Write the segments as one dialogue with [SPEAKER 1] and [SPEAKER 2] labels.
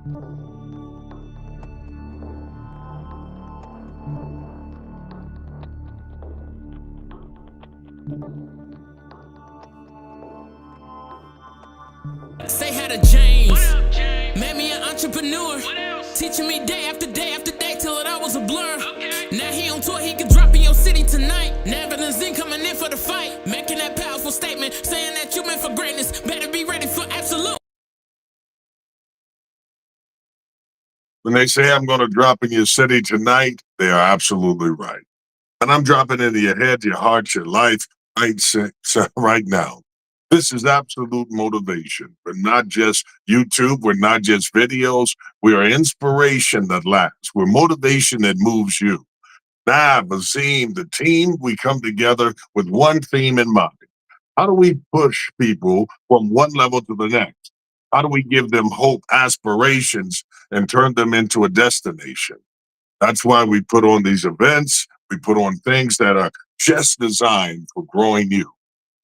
[SPEAKER 1] Say hi to James. Made me an entrepreneur. Teaching me day after day after day till it all was a blur. Now he on tour, he can drop in your city tonight. Never the Zen coming in for the fight. Making that powerful statement, saying that you meant for greatness. Better be ready for absolute.
[SPEAKER 2] When they say I'm going to drop in your city tonight, they are absolutely right. And I'm dropping into your head, your heart, your life right now. This is absolute motivation. We're not just YouTube. We're not just videos. We are inspiration that lasts. We're motivation that moves you. Nav, Azim, the team, we come together with one theme in mind. How do we push people from one level to the next? How do we give them hope, aspirations, and turn them into a destination? That's why we put on these events. We put on things that are just designed for growing you.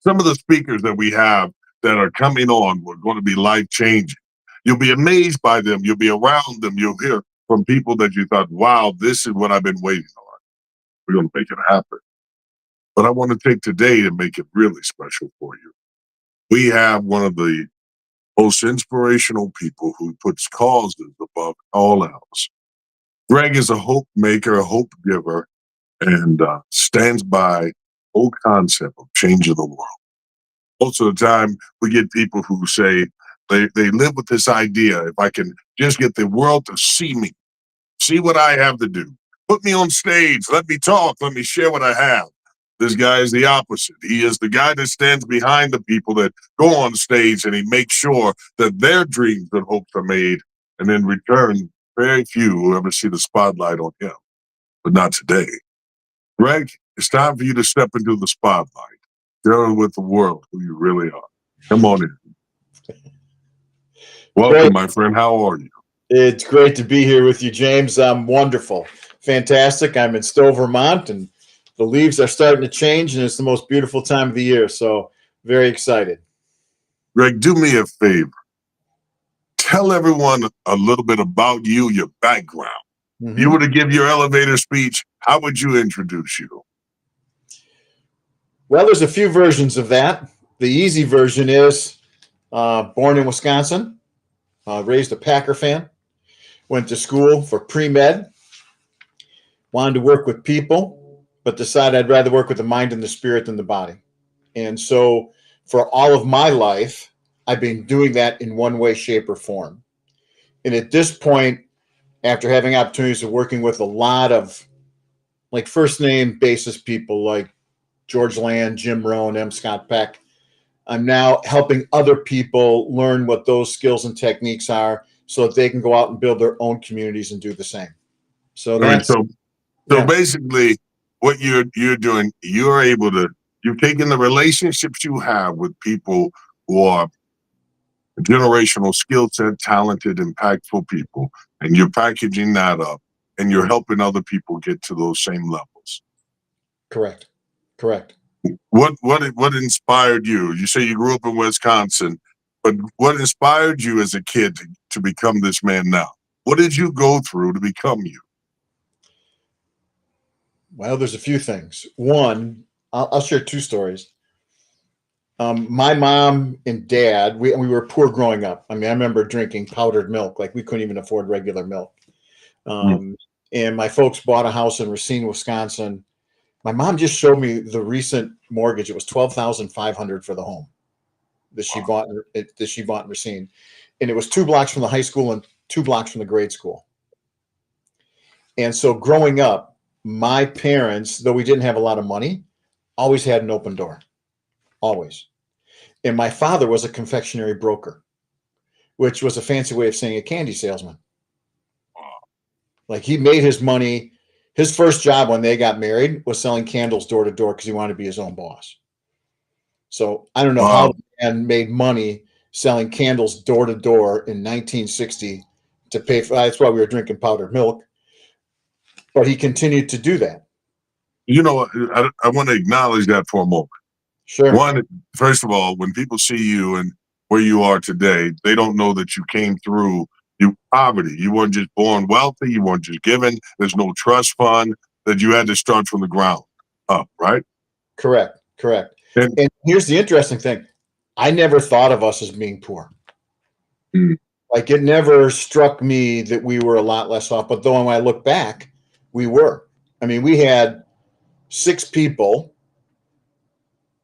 [SPEAKER 2] Some of the speakers that we have that are coming on are going to be life-changing. You'll be amazed by them. You'll be around them. You'll hear from people that you thought, wow, this is what I've been waiting on. We're going to make it happen. But I want to take today and make it really special for you. We have one of the most inspirational people who puts causes above all else. Greg is a hope maker, a hope giver, and stands by the whole concept of changing the world. Most of the time, we get people who say they live with this idea, if I can just get the world to see me, see what I have to do, put me on stage, let me talk, let me share what I have. This guy is the opposite. He is the guy that stands behind the people that go on stage, and he makes sure that their dreams and hopes are made. And in return, very few will ever see the spotlight on him, but not today. Greg, it's time for you to step into the spotlight. Share with the world who you really are. Come on in. Welcome,
[SPEAKER 3] Great.
[SPEAKER 2] my friend. How are you?
[SPEAKER 3] It's great to be here with you, James. I'm wonderful. Fantastic. I'm in Stowe, Vermont, and the leaves are starting to change, and it's the most beautiful time of the year. So very excited.
[SPEAKER 2] Greg, do me a favor. Tell everyone a little bit about you, your background. If you were to give your elevator speech, how would you introduce you?
[SPEAKER 3] Well, there's a few versions of that. The easy version is born in Wisconsin, raised a Packer fan, went to school for pre-med, wanted to work with people, but decided I'd rather work with the mind and the spirit than the body. And so for all of my life, I've been doing that in one way, shape, or form. And at this point, after having opportunities of working with a lot of like first name basis people like George Land, Jim Rohn, M. Scott Peck, I'm now helping other people learn what those skills and techniques are so that they can go out and build their own communities and do the same. So that's
[SPEAKER 2] so basically what you're doing, you've taken the relationships you have with people who are generational skill set, talented, impactful people, and you're packaging that up and you're helping other people get to those same levels.
[SPEAKER 3] Correct.
[SPEAKER 2] What inspired you? You say you grew up in Wisconsin, but what inspired you as a kid to become this man now? What did you go through to become you?
[SPEAKER 3] Well, there's a few things. One, I'll share two stories. My mom and dad, we were poor growing up. I mean, I remember drinking powdered milk, like we couldn't even afford regular milk. And my folks bought a house in Racine, Wisconsin. My mom just showed me the recent mortgage. It was $12,500 for the home that she bought in Racine, and it was 2 blocks from the high school and 2 blocks from the grade school. And so, growing up, my parents, though we didn't have a lot of money, always had an open door, always. And my father was a confectionery broker, which was a fancy way of saying a candy salesman. Like he made his money. His first job when they got married was selling candles door to door because he wanted to be his own boss. So I don't know how the man made money selling candles door to door in 1960 to pay for. That's why we were drinking powdered milk. But he continued to do that.
[SPEAKER 2] You know, I want to acknowledge that for a moment.
[SPEAKER 3] Sure.
[SPEAKER 2] One, first of all, when people see you and where you are today, they don't know that you came through You poverty. You weren't just born wealthy. You weren't just given. There's no trust fund that you had to start from the ground up, right?
[SPEAKER 3] Correct. Correct.
[SPEAKER 2] And
[SPEAKER 3] And here's the interesting thing. I never thought of us as being poor.
[SPEAKER 2] mm,
[SPEAKER 3] Like it never struck me that we were a lot less off. But though when I look back, we were. I mean, we had 6 people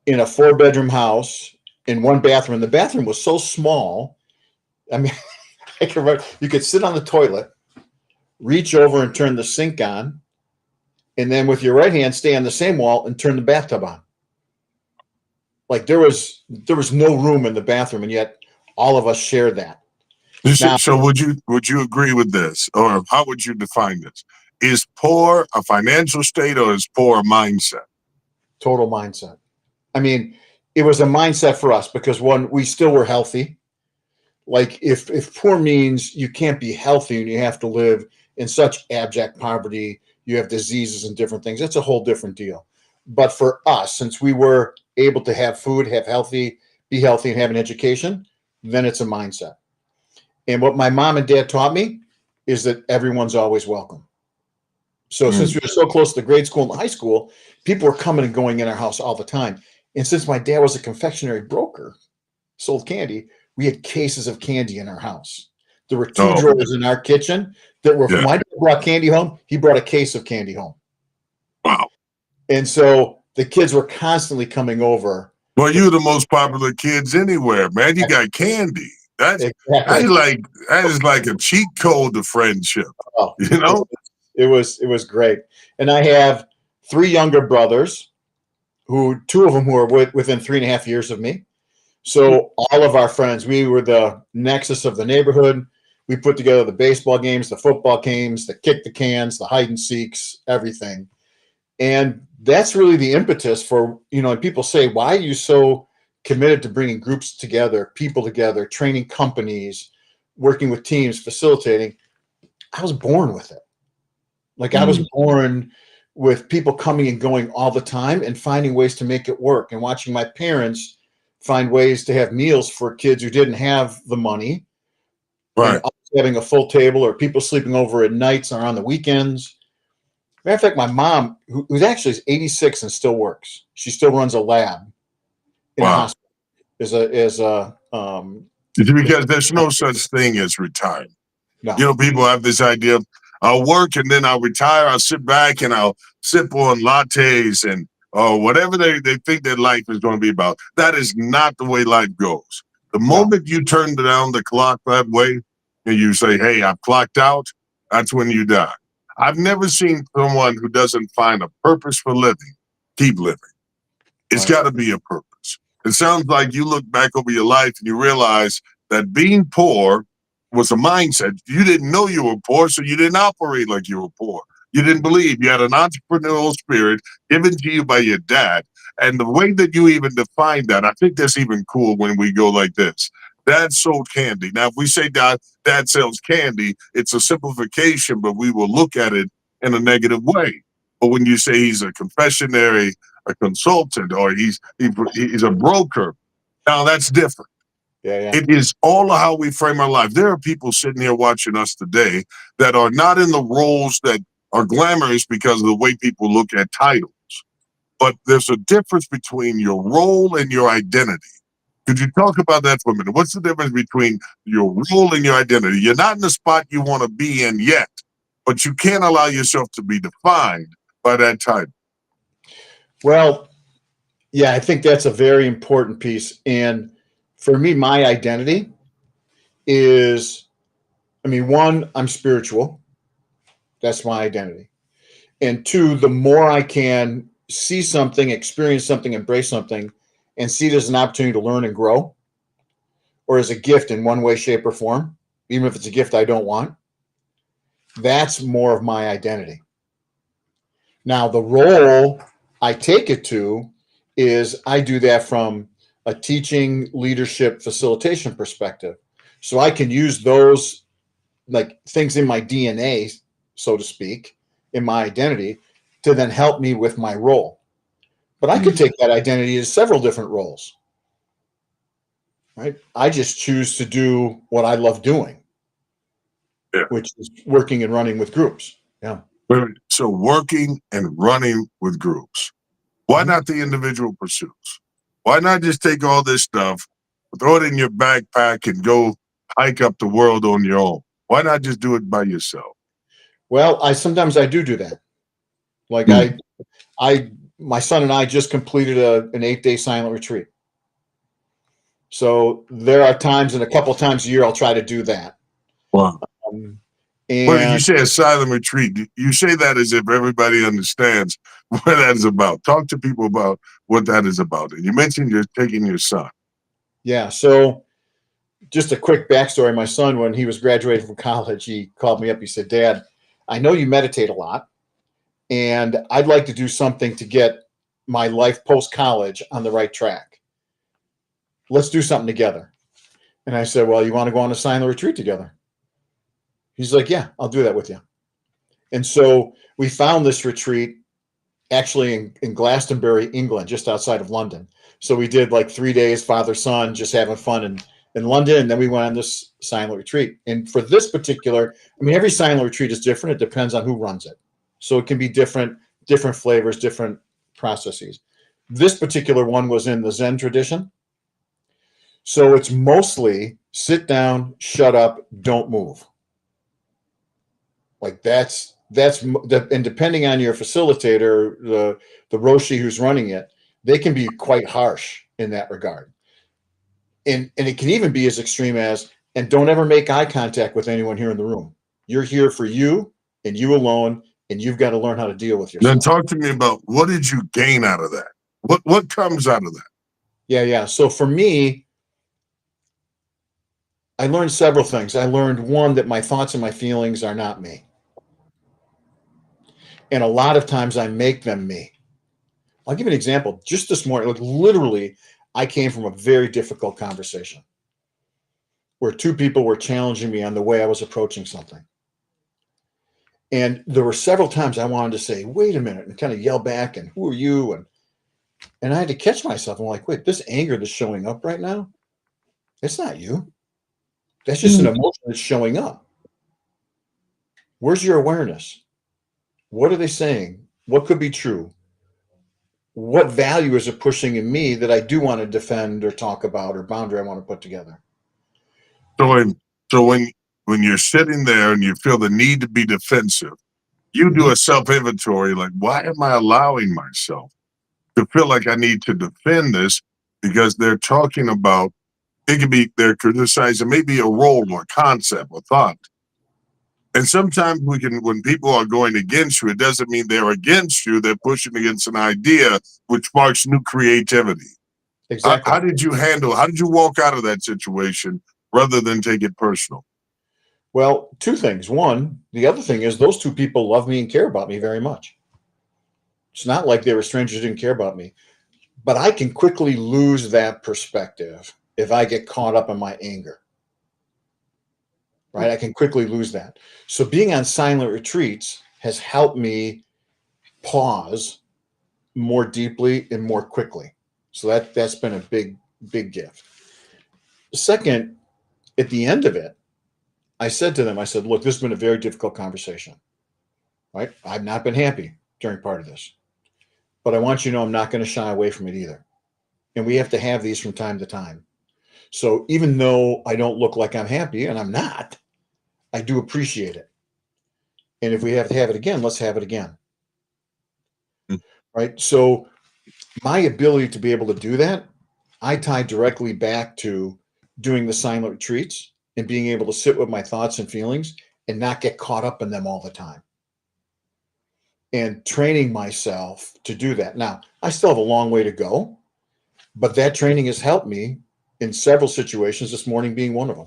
[SPEAKER 3] in a 4-bedroom house in one bathroom. And the bathroom was so small. I mean, I can remember you could sit on the toilet, reach over and turn the sink on, and then with your right hand stay on the same wall and turn the bathtub on. Like there was no room in the bathroom, and yet all of us shared that. Now,
[SPEAKER 2] so would you agree with this, or how would you define this? Is poor a financial state, or is poor a mindset?
[SPEAKER 3] total mindset. I mean, it was a mindset for us because one, we still were healthy. Like if poor means you can't be healthy and you have to live in such abject poverty, you have diseases and different things. That's a whole different deal. But for us, since we were able to have food, be healthy, and have an education, then it's a mindset. And what my mom and dad taught me is that everyone's always welcome. So since we were so close to grade school and high school, people were coming and going in our house all the time. And since my dad was a confectionery broker, sold candy, we had cases of candy in our house. There were 2
[SPEAKER 2] Oh,
[SPEAKER 3] drawers in our kitchen that were,
[SPEAKER 2] yeah.
[SPEAKER 3] my dad brought candy home. He brought a case of candy home.
[SPEAKER 2] Wow.
[SPEAKER 3] And so the kids were constantly coming over.
[SPEAKER 2] Well, you're the most popular kids anywhere, man. You got candy. That's
[SPEAKER 3] Exactly.
[SPEAKER 2] that is like a cheat code to friendship.
[SPEAKER 3] Oh,
[SPEAKER 2] You know?
[SPEAKER 3] it was great. And I have 3 younger brothers who 2 of them who are within 3.5 years of me. So all of our friends, we were the nexus of the neighborhood. We put together the baseball games, the football games, the kick the cans, the hide and seeks, everything. And that's really the impetus for, and people say, why are you so committed to bringing groups together, people together, training companies, working with teams, facilitating? I was born with it. Like I was born with people coming and going all the time and finding ways to make it work, and watching my parents find ways to have meals for kids who didn't have the money, and
[SPEAKER 2] Right.
[SPEAKER 3] having a full table, or people sleeping over at nights or on the weekends. Matter of fact, my mom, who's actually 86 and still works, she still runs a lab in a
[SPEAKER 2] Wow.
[SPEAKER 3] hospital.
[SPEAKER 2] It's because there's no such thing as retirement.
[SPEAKER 3] No.
[SPEAKER 2] People have this idea of I'll work and then I'll retire. I'll sit back and I'll sip on lattes and whatever they think their life is going to be about. That is not the way life goes. The moment you turn down the clock that way and you say, hey, I've clocked out, that's when you die. I've never seen someone who doesn't find a purpose for living keep living. It's
[SPEAKER 3] Right.
[SPEAKER 2] got to be a purpose. It sounds like you look back over your life and you realize that being poor was a mindset. You didn't know you were poor, so you didn't operate like you were poor. You didn't believe. You had an entrepreneurial spirit given to you by your dad. And the way that you even define that, I think that's even cool when we go like this. Dad sold candy. Now, if we say dad sells candy, it's a simplification, but we will look at it in a negative way. But when you say he's a confessionary, a consultant, or he's a broker, now that's different.
[SPEAKER 3] Yeah.
[SPEAKER 2] It is all of how we frame our life. There are people sitting here watching us today that are not in the roles that are glamorous because of the way people look at titles. But there's a difference between your role and your identity. Could you talk about that for a minute? What's the difference between your role and your identity? You're not in the spot you want to be in yet, but you can't allow yourself to be defined by that title.
[SPEAKER 3] Well, yeah, I think that's a very important piece. And for me, my identity is, one, I'm spiritual. That's my identity. And 2, the more I can see something, experience something, embrace something, and see it as an opportunity to learn and grow, or as a gift in one way, shape, or form, even if it's a gift I don't want, that's more of my identity. Now, the role I take it to is I do that from a teaching, leadership, facilitation perspective. So I can use those like things in my DNA, so to speak, in my identity to then help me with my role. But I could take that identity as several different roles. Right? I just choose to do what I love doing.
[SPEAKER 2] Yeah.
[SPEAKER 3] which is working and running with groups. Yeah.
[SPEAKER 2] So working and running with groups. Why
[SPEAKER 3] Mhm.
[SPEAKER 2] not the individual pursuits? Why not just take all this stuff, throw it in your backpack, and go hike up the world on your own? Why not just do it by yourself?
[SPEAKER 3] Well, I sometimes I do that. Like
[SPEAKER 2] Hmm.
[SPEAKER 3] my son and I just completed an 8-day silent retreat. So there are times, and a couple times a year, I'll try to do that.
[SPEAKER 2] Wow.
[SPEAKER 3] Um,
[SPEAKER 2] Well, you
[SPEAKER 3] and
[SPEAKER 2] say a silent retreat. You say that as if everybody understands what that is about. Talk to people about what that is about. And you mentioned you're taking your son.
[SPEAKER 3] yeah, so just a quick backstory. My son, when he was graduating from college, he called me up. He said, "Dad, I know you meditate a lot, and I'd like to do something to get my life post college on the right track. Let's do something together." And I said, "Well, you want to go on a silent retreat together?" He's like, "Yeah, I'll do that with you." And so we found this retreat actually in Glastonbury, England, just outside of London. So we did like 3 days, father, son, just having fun in London. And then we went on this silent retreat. And for this particular, I mean, every silent retreat is different. It depends on who runs it. So it can be different flavors, different processes. This particular one was in the Zen tradition. So it's mostly sit down, shut up, don't move. Like and depending on your facilitator, the Roshi who's running it, they can be quite harsh in that regard. And it can even be as extreme as, and don't ever make eye contact with anyone here in the room. You're here for you and you alone, and you've got to learn how to deal with
[SPEAKER 2] Then
[SPEAKER 3] yourself.
[SPEAKER 2] talk to me about what did you gain out of that? What comes out of that?
[SPEAKER 3] Yeah. So for me, I learned several things. I learned, one, that my thoughts and my feelings are not me. And a lot of times I make them me. I'll give you an example. Just this morning, like literally, I came from a very difficult conversation where two people were challenging me on the way I was approaching something. And there were several times I wanted to say, wait a minute, and kind of yell back, and who are you? And I had to catch myself. I'm like, wait, this anger that's showing up right now, it's not you. That's just an emotion that's showing up. Where's your awareness? What are they saying? What could be true? What value is it pushing in me that I do want to defend or talk about, or boundary I want to put together?
[SPEAKER 2] So when you're sitting there and you feel the need to be defensive, you do
[SPEAKER 3] Mhm.
[SPEAKER 2] a self inventory. Like, why am I allowing myself to feel like I need to defend this? Because they're talking about, it could be, they're criticizing maybe a role or concept or thought. And sometimes when people are going against you, it doesn't mean they're against you. They're pushing against an idea, which sparks new creativity.
[SPEAKER 3] Exactly.
[SPEAKER 2] How did you walk out of that situation rather than take it personal?
[SPEAKER 3] Well, two things. One, the other thing is those two people love me and care about me very much. It's not like they were strangers who didn't care about me, but I can quickly lose that perspective if I get caught up in my anger, right? I can quickly lose that. So being on silent retreats has helped me pause more deeply and more quickly. So that's been a big gift. Second, at the end of it, I said to them, I said, look, this has been a very difficult conversation, right? I've not been happy during part of this, but I want you to know I'm not going to shy away from it either. And we have to have these from time to time. So even though I don't look like I'm happy, and I'm not, I do appreciate it. And if we have to have it again, let's have it again.
[SPEAKER 2] Mm.
[SPEAKER 3] Right. So my ability to be able to do that, I tie directly back to doing the silent retreats and being able to sit with my thoughts and feelings and not get caught up in them all the time. And training myself to do that. Now, I still have a long way to go, but that training has helped me in several situations, this morning being one of them.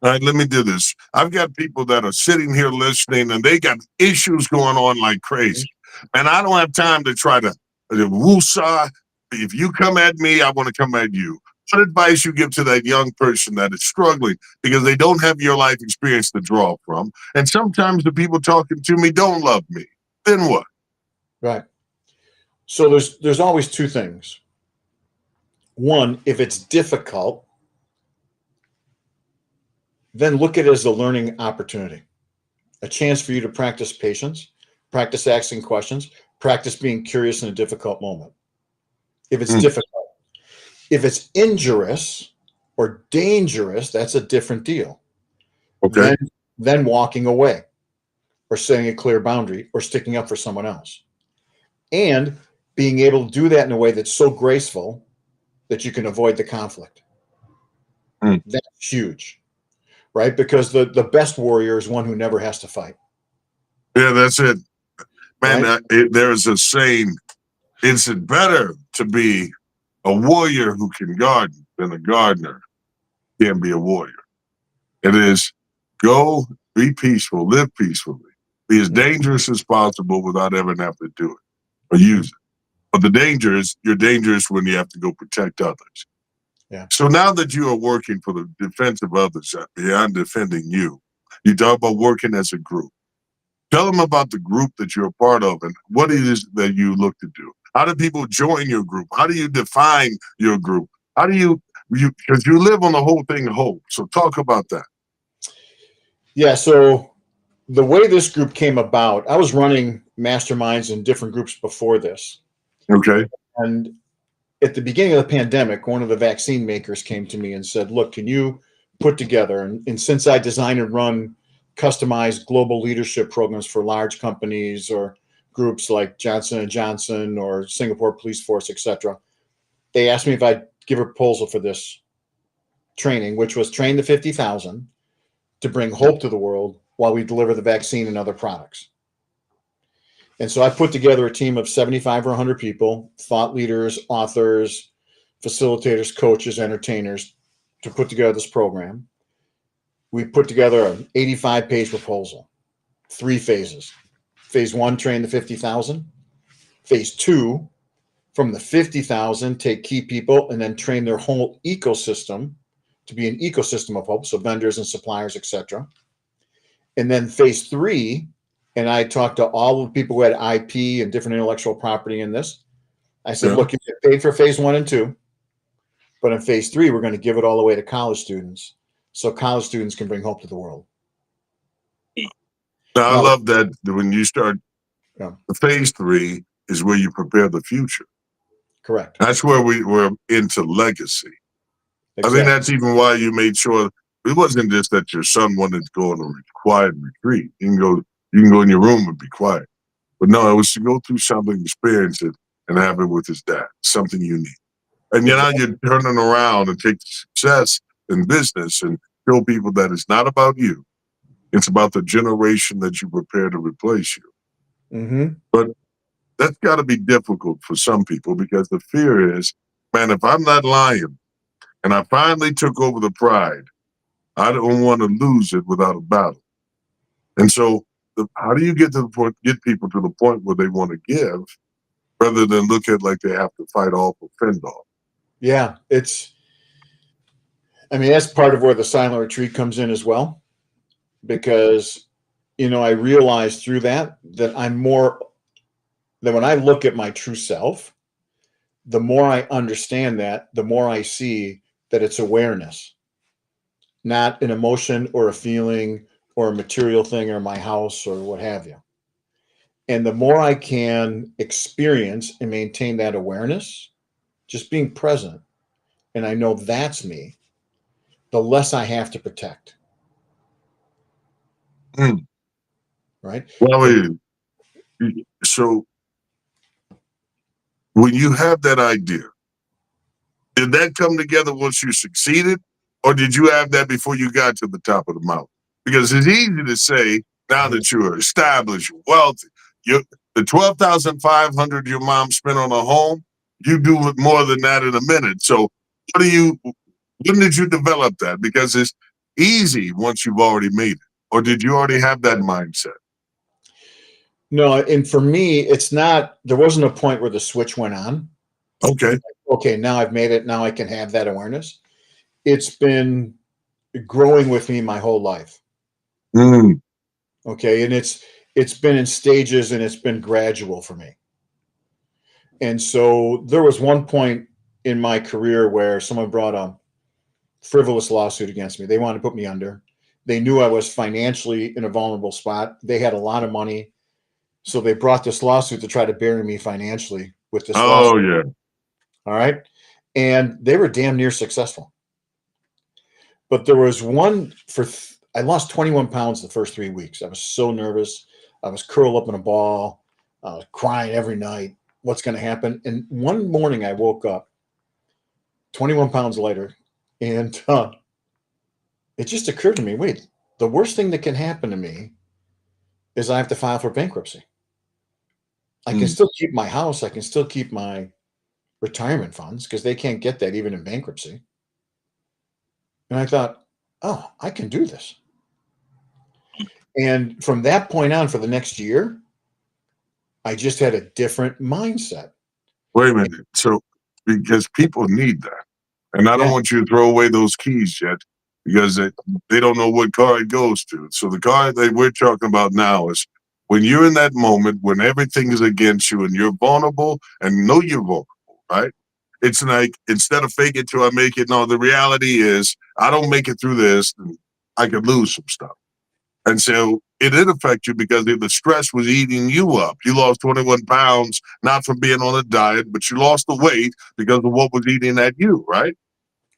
[SPEAKER 2] All right, let me do this. I've got people that are sitting here listening and they got issues going on like crazy. And I don't have time to try to woosah. If you come at me, I want to come at you. What advice you give to that young person that is struggling because they don't have your life experience to draw from? And sometimes the people talking to me don't love me. Then what?
[SPEAKER 3] Right. So there's always two things. One, if it's difficult, then look at it as a learning opportunity, a chance for you to practice patience, practice asking questions, practice being curious in a difficult moment. If it's
[SPEAKER 2] Mm,
[SPEAKER 3] difficult, if it's injurious or dangerous, that's a different deal.
[SPEAKER 2] okay.
[SPEAKER 3] Then walking away or setting a clear boundary or sticking up for someone else. And being able to do that in a way that's so graceful that you can avoid the conflict.
[SPEAKER 2] Mm.
[SPEAKER 3] That's huge, right? Because the best warrior is one who never has to fight,
[SPEAKER 2] Yeah, that's it. Man,
[SPEAKER 3] right?
[SPEAKER 2] there's a saying, it's better to be a warrior who can garden than a gardener can be a warrior. It is go, be peaceful, live peacefully, be as dangerous as possible without ever having to do it or use it. But the danger is you're dangerous when you have to go protect others.
[SPEAKER 3] Yeah.
[SPEAKER 2] So now that you are working for the defense of others beyond defending you talk about working as a group. Tell them about the group that you're a part of and what it is that you look to do. How do people join your group? How do you define your group? How do you because you live on the whole thing hope. So talk about that.
[SPEAKER 3] Yeah. So the way this group came about, I was running masterminds in different groups before this.
[SPEAKER 2] Okay.
[SPEAKER 3] And at the beginning of the pandemic, one of the vaccine makers came to me and said, look, can you put together, and since I design and run customized global leadership programs for large companies or groups like Johnson and Johnson or Singapore Police Force, etc., they asked me if I'd give a proposal for this training, which was train the 50,000 to bring hope to the world while we deliver the vaccine and other products. And so I put together a team of 75 or 100 people, thought leaders, authors, facilitators, coaches, entertainers, to put together this program. We put together an 85-page proposal, 3 phases. Phase 1, train the 50,000. Phase 2, from the 50,000, take key people and then train their whole ecosystem to be an ecosystem of hope, so vendors and suppliers, etc. And then phase 3, and I talked to all the people who had IP and different intellectual property in this. I said,
[SPEAKER 2] Yeah.
[SPEAKER 3] look, you get paid for phase 1 and 2, but in phase 3, we're going to give it all away to college students so college students can bring hope to the world.
[SPEAKER 2] Now I
[SPEAKER 3] Now,
[SPEAKER 2] love that when you start
[SPEAKER 3] yeah,
[SPEAKER 2] the phase 3 is where you prepare the future.
[SPEAKER 3] correct.
[SPEAKER 2] That's where we're into legacy. I think
[SPEAKER 3] Exactly.
[SPEAKER 2] that's even why you made sure it wasn't just that your son wanted to go on a quiet retreat. You can go in your room and be quiet. But no, it was to go through something, experience it, and have it with his dad. Something unique. And now
[SPEAKER 3] Exactly.
[SPEAKER 2] you're turning around and take success in business and show people that it's not about you. It's about the generation that you prepare to replace you.
[SPEAKER 3] Mm-hmm.
[SPEAKER 2] But that's got to be difficult for some people because the fear is, man, if I'm not lying and I finally took over the pride, I don't want to lose it without a battle. And so, how do you get to the point, get people to the point where they want to give, rather than look at like they have to fight off or fend off?
[SPEAKER 3] Yeah, I mean, that's part of where the silent retreat comes in as well, because, I realized through that I'm more, that when I look at my true self, the more I understand that, the more I see that it's awareness, not an emotion or a feeling or a material thing or my house or what have you. And the more I can experience and maintain that awareness, just being present, and I know that's me, the less I have to protect,
[SPEAKER 2] Hmm.
[SPEAKER 3] right?
[SPEAKER 2] Well,
[SPEAKER 3] The,
[SPEAKER 2] so when you have that idea, did that come together once you succeeded, or did you have that before you got to the top of the mountain? Because it's easy to say now that you're established, wealthy, you the 12,500 your mom spent on a home, you do it more than that in a minute. So, what do you? When did you develop that? Because it's easy once you've already made it, or did you already have that mindset?
[SPEAKER 3] no, and for me, it's not, there wasn't a point where the switch went on.
[SPEAKER 2] Okay.
[SPEAKER 3] Okay, now I've made it. Now I can have that awareness. It's been growing with me my whole life.
[SPEAKER 2] Mm,
[SPEAKER 3] Okay. And it's been in stages and it's been gradual for me. And so there was one point in my career where someone brought a frivolous lawsuit against me. They wanted to put me under. They knew I was financially in a vulnerable spot. They had a lot of money. So they brought this lawsuit to try to bury me financially with this lawsuit.
[SPEAKER 2] Oh yeah.
[SPEAKER 3] All right. And they were damn near successful. But there was one I lost 21 pounds the first 3 weeks. I was so nervous. I was curled up in a ball. I was crying every night. What's going to happen? And one morning I woke up 21 pounds later, and it just occurred to me, wait, the worst thing that can happen to me is I have to file for bankruptcy. I can still keep my house. I can still keep my retirement funds because they can't get that even in bankruptcy. And I thought, oh, I can do this. And from that point on, for the next year, I just had a different mindset.
[SPEAKER 2] Wait a minute. So, because people need that. And I don't
[SPEAKER 3] Yeah.
[SPEAKER 2] want you to throw away those keys yet because they don't know what car it goes to. So, the car that we're talking about now is when you're in that moment when everything is against you and you're vulnerable and know you're vulnerable, right? It's like instead of fake it till I make it, no, the reality is I don't make it through this, I could lose some stuff. And so it did affect you because the stress was eating you up. You lost 21 pounds, not from being on a diet, but you lost the weight because of what was eating at you, right?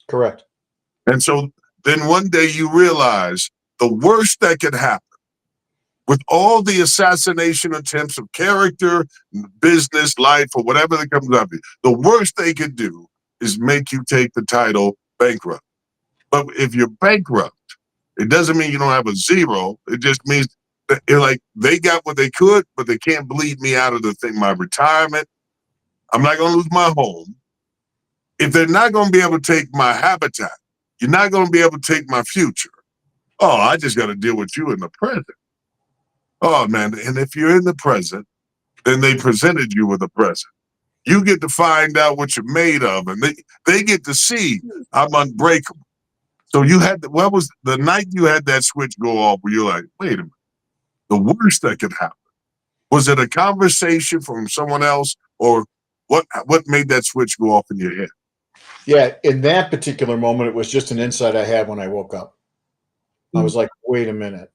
[SPEAKER 3] Correct.
[SPEAKER 2] And so then one day you realize the worst that could happen with all the assassination attempts of character, business, life, or whatever that comes up, the worst they could do is make you take the title bankrupt. But if you're bankrupt, it doesn't mean you don't have a zero. It just means that like they got what they could, but they can't bleed me out of the thing. My retirement, I'm not going to lose my home. If they're not going to be able to take my habitat, you're not going to be able to take my future. Oh, I just got to deal with you in the present. Oh, man. And if you're in the present, then they presented you with a present. You get to find out what you're made of, and they get to see I'm unbreakable. So you had what was the night you had that switch go off where you're like, wait a minute, the worst that could happen? Was it a conversation from someone else, or what made that switch go off in your head?
[SPEAKER 3] Yeah, in that particular moment, it was just an insight I had when I woke up. I was like, wait a minute.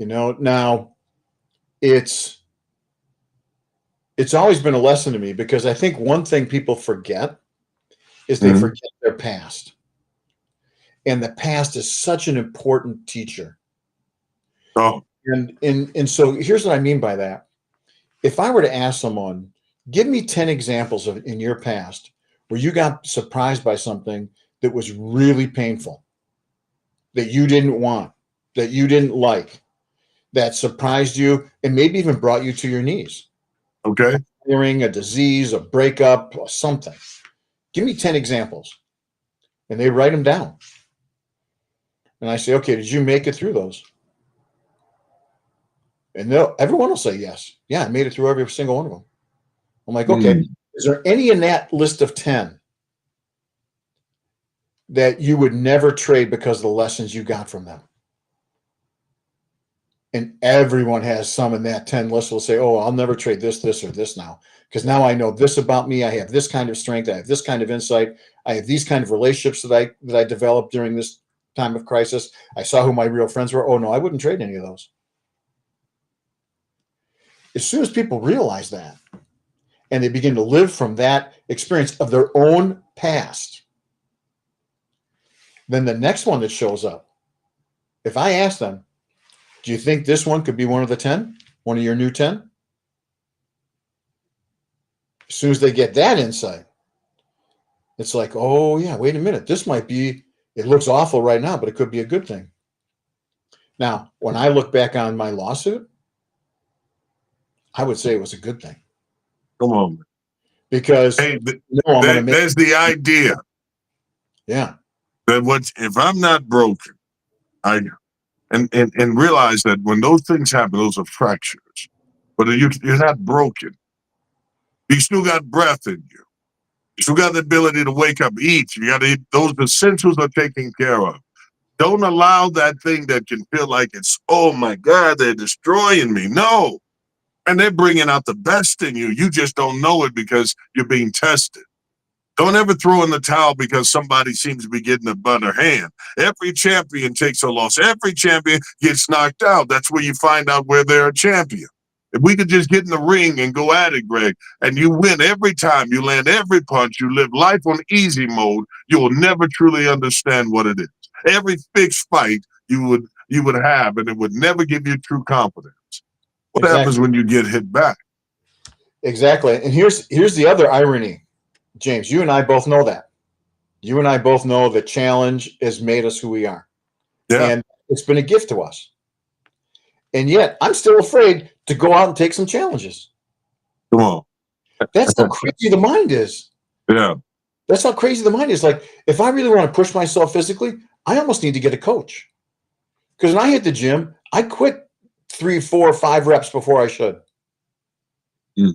[SPEAKER 3] Now it's always been a lesson to me because I think one thing people forget is they forget their past. And the past is such an important teacher.
[SPEAKER 2] Oh,
[SPEAKER 3] And so here's what I mean by that. If I were to ask someone, give me 10 examples of in your past where you got surprised by something that was really painful, that you didn't want, that you didn't like, that surprised you and maybe even brought you to your knees.
[SPEAKER 2] okay.
[SPEAKER 3] A disease, a breakup, or something. Give me 10 examples. And they write them down. And I say, okay, did you make it through those? And everyone will say yes. Yeah, I made it through every single one of them. I'm like, okay, is there any in that list of 10 that you would never trade because of the lessons you got from them? And everyone has some in that 10 list will say, oh, I'll never trade this, this, or this now. Because now I know this about me. I have this kind of strength. I have this kind of insight. I have these kind of relationships that I developed during this time of crisis. I saw who my real friends were. Oh, no, I wouldn't trade any of those. As soon as people realize that and they begin to live from that experience of their own past, then the next one that shows up, if I ask them, do you think this one could be one of the 10? One of your new 10? As soon as they get that insight, it's like, oh, yeah, wait a minute. This might be, it looks awful right now, but it could be a good thing. Now, when I look back on my lawsuit, I would say it was a good thing.
[SPEAKER 2] Come on.
[SPEAKER 3] Because
[SPEAKER 2] hey,
[SPEAKER 3] I'm going to make.
[SPEAKER 2] There's the idea.
[SPEAKER 3] Yeah.
[SPEAKER 2] That if I'm not broken, and realize that when those things happen, those are fractures. But you're not broken. You still got breath in you. You still got the ability to wake up, eat. You got to eat. Those essentials are taken care of. Don't allow that thing that can feel like it's, oh my God, they're destroying me. No. And they're bringing out the best in you. You just don't know it because you're being tested. Don't ever throw in the towel because somebody seems to be getting a better hand. Every champion takes a loss. Every champion gets knocked out. That's where you find out where they're a champion. If we could just get in the ring and go at it, Greg, and you win every time, you land every punch, you live life on easy mode, you will never truly understand what it is. Every fixed fight you would have, and it would never give you true confidence. What happens when you get hit back?
[SPEAKER 3] Exactly. And here's the other irony, James. You and I both know that. You and I both know that challenge has made us who we are.
[SPEAKER 2] Yeah.
[SPEAKER 3] And it's been a gift to us. And yet I'm still afraid to go out and take some challenges.
[SPEAKER 2] Come on.
[SPEAKER 3] That's how crazy the mind is.
[SPEAKER 2] Yeah.
[SPEAKER 3] That's how crazy the mind is. Like, if I really want to push myself physically, I almost need to get a coach. Because when I hit the gym, I quit 3, 4, 5 reps before I should.
[SPEAKER 2] Mm.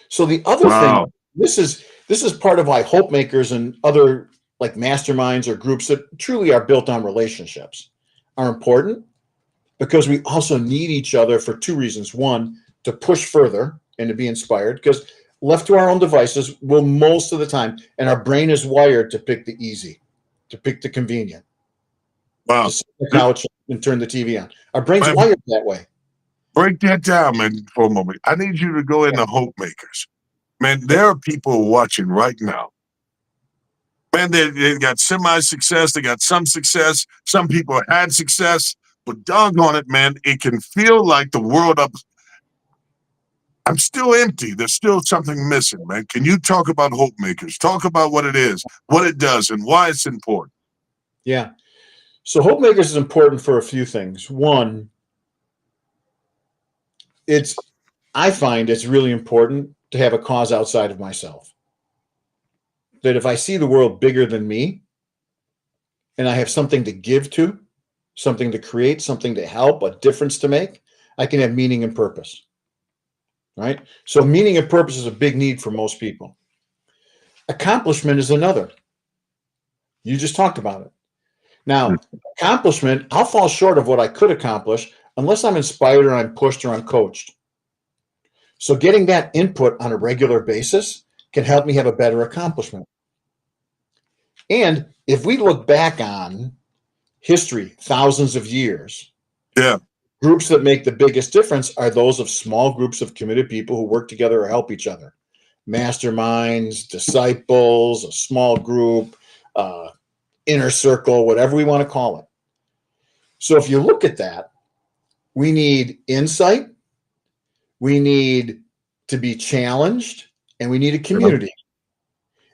[SPEAKER 3] So the other thing, this is part of why hope makers and other like masterminds or groups that truly are built on relationships are important, because we also need each other for 2 reasons. One, to push further and to be inspired, because left to our own devices, we'll most of the time, and our brain is wired to pick the easy, to pick the convenient.
[SPEAKER 2] Wow.
[SPEAKER 3] To sit on the couch and turn the TV on. Our brain's wired that way.
[SPEAKER 2] Break that down, man, for a moment. I need you to go into hope makers. Man, there are people watching right now. Man, they got semi-success. They got some success. Some people had success. But doggone it, man, it can feel like the world up. I'm still empty. There's still something missing, man. Can you talk about hope makers? Talk about what it is, what it does, and why it's important.
[SPEAKER 3] Yeah. So hope makers is important for a few things. One, I find it's really important to have a cause outside of myself. That if I see the world bigger than me and I have something to give to, something to create, something to help, a difference to make, I can have meaning and purpose. Right? So meaning and purpose is a big need for most people. Accomplishment is another. You just talked about it. Now, accomplishment, I'll fall short of what I could accomplish unless I'm inspired or I'm pushed or I'm coached. So getting that input on a regular basis can help me have a better accomplishment. And if we look back on history, thousands of years, groups that make the biggest difference are those of small groups of committed people who work together or help each other. Masterminds, disciples, a small group, inner circle, whatever we want to call it. So if you look at that, we need insight, we need to be challenged, and we need a community.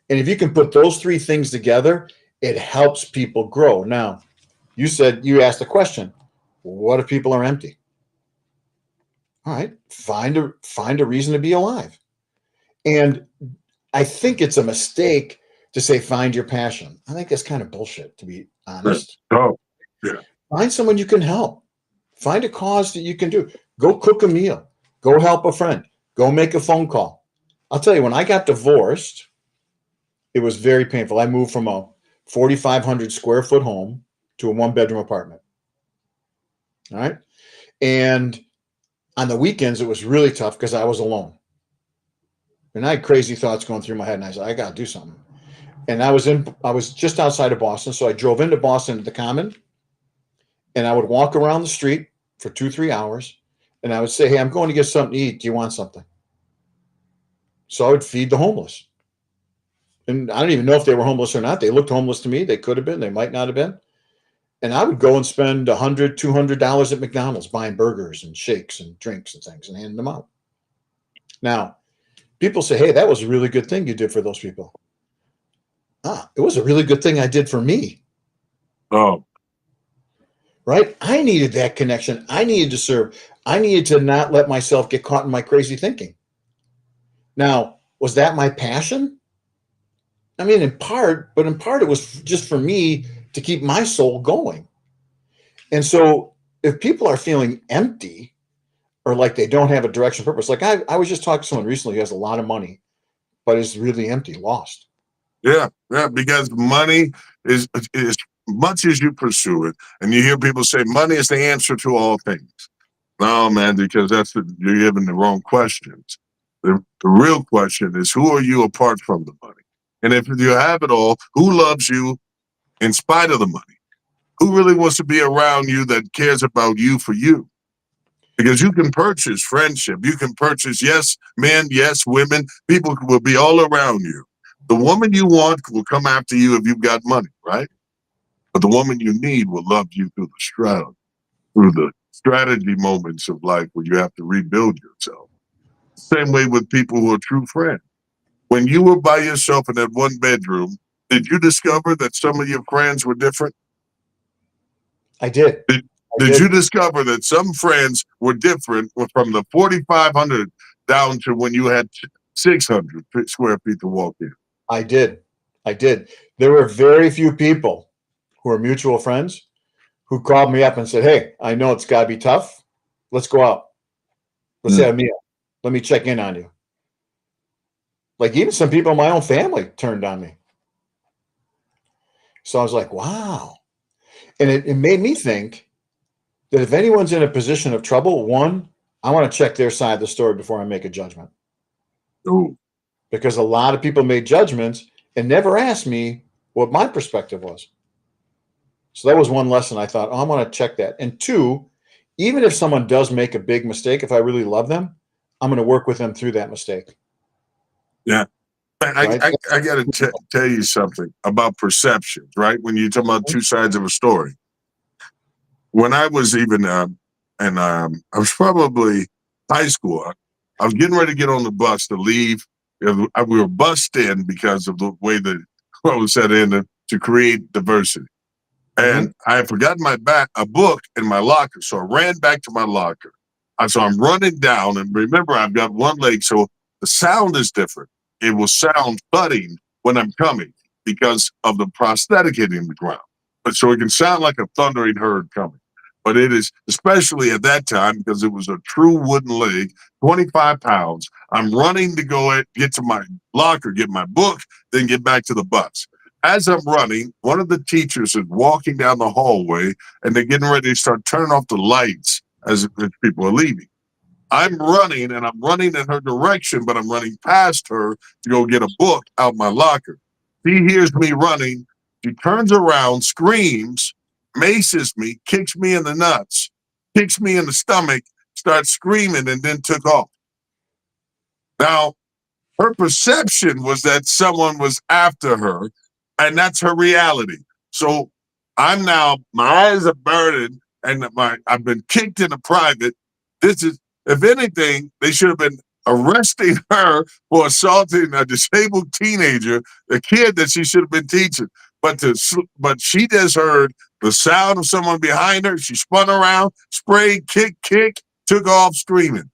[SPEAKER 3] And if you can put those 3 things together, it helps people grow. Now, you asked a question. What if people are empty? All right, find a reason to be alive. And I think it's a mistake to say find your passion. I think that's kind of bullshit, to be honest.
[SPEAKER 2] Oh, yeah.
[SPEAKER 3] Find someone you can help. Find a cause that you can do. Go cook a meal. Go help a friend. Go make a phone call. I'll tell you, when I got divorced, it was very painful. I moved from a 4,500 square foot home to a 1-bedroom apartment. All right. And on the weekends, it was really tough because I was alone. And I had crazy thoughts going through my head. And I said, I got to do something. And I was just outside of Boston. So I drove into Boston to the Common. And I would walk around the street for 2-3 hours. And I would say, hey, I'm going to get something to eat. Do you want something? So I would feed the homeless. And I don't even know if they were homeless or not. They looked homeless to me. They could have been. They might not have been. And I would go and spend $100, $200 at McDonald's buying burgers and shakes and drinks and things and handing them out. Now, people say, hey, that was a really good thing you did for those people. It was a really good thing I did for me.
[SPEAKER 2] Oh.
[SPEAKER 3] Right? I needed that connection. I needed to serve. I needed to not let myself get caught in my crazy thinking. Now, was that my passion? I mean, in part it was just for me to keep my soul going. And so if people are feeling empty or like they don't have a direction, purpose, like I was just talking to someone recently who has a lot of money, but is really empty, lost.
[SPEAKER 2] Yeah, because money is much as you pursue it, and you hear people say money is the answer to all things. No, man, because you're giving the wrong questions. The real question is, who are you apart from the money? And if you have it all, who loves you in spite of the money? Who really wants to be around you that cares about you for you? Because you can purchase friendship. You can purchase, yes, men, yes, women. People will be all around you. The woman you want will come after you if you've got money, right? But the woman you need will love you through the strategy moments of life where you have to rebuild yourself. Same way with people who are true friends. When you were by yourself in that one bedroom, did you discover that some of your friends were different?
[SPEAKER 3] I did.
[SPEAKER 2] Did,
[SPEAKER 3] I
[SPEAKER 2] did you
[SPEAKER 3] did.
[SPEAKER 2] discover that some friends were different from the 4,500 down to when you had 600 square feet to walk in?
[SPEAKER 3] I did. I did. There were very few people who are mutual friends who called me up and said, "Hey, I know it's got to be tough. Let's go out. Let's
[SPEAKER 2] Mm.
[SPEAKER 3] have a meal. Let me check in on you." Like even some people in my own family turned on me. So I was like, wow. And it made me think that if anyone's in a position of trouble, one, I want to check their side of the story before I make a judgment.
[SPEAKER 2] Ooh,
[SPEAKER 3] Because a lot of people made judgments and never asked me what my perspective was. So that was one lesson I thought, oh, I want to check that. And two, even if someone does make a big mistake, if I really love them, I'm going to work with them through that mistake.
[SPEAKER 2] yeah. I,
[SPEAKER 3] Right.
[SPEAKER 2] I, I got to tell you something about perceptions, right? When you talk about two sides of a story. When I was even, I was probably high school, I was getting ready to get on the bus to leave. We were bussed in because of the way that what was set in to create diversity.
[SPEAKER 3] Mm-hmm.
[SPEAKER 2] And I had forgotten a book in my locker. So I ran back to my locker. So I'm running down, and remember, I've got one leg, so the sound is different. It will sound thudding when I'm coming because of the prosthetic hitting the ground. But so it can sound like a thundering herd coming. But it is, especially at that time, because it was a true wooden leg, 25 pounds. I'm running to get to my locker, get my book, then get back to the bus. As I'm running, one of the teachers is walking down the hallway and they're getting ready to start turning off the lights as people are leaving. I'm running and I'm running in her direction, but I'm running past her to go get a book out my locker. She hears me running. She turns around, screams, maces me, kicks me in the nuts, kicks me in the stomach, starts screaming, and then took off. Now, her perception was that someone was after her, and that's her reality. So I'm now, my eyes are burning, and I've been kicked in the private. This is, if anything, they should have been arresting her for assaulting a disabled teenager, the kid that she should have been teaching. But she just heard the sound of someone behind her. She spun around, sprayed, kick, took off screaming.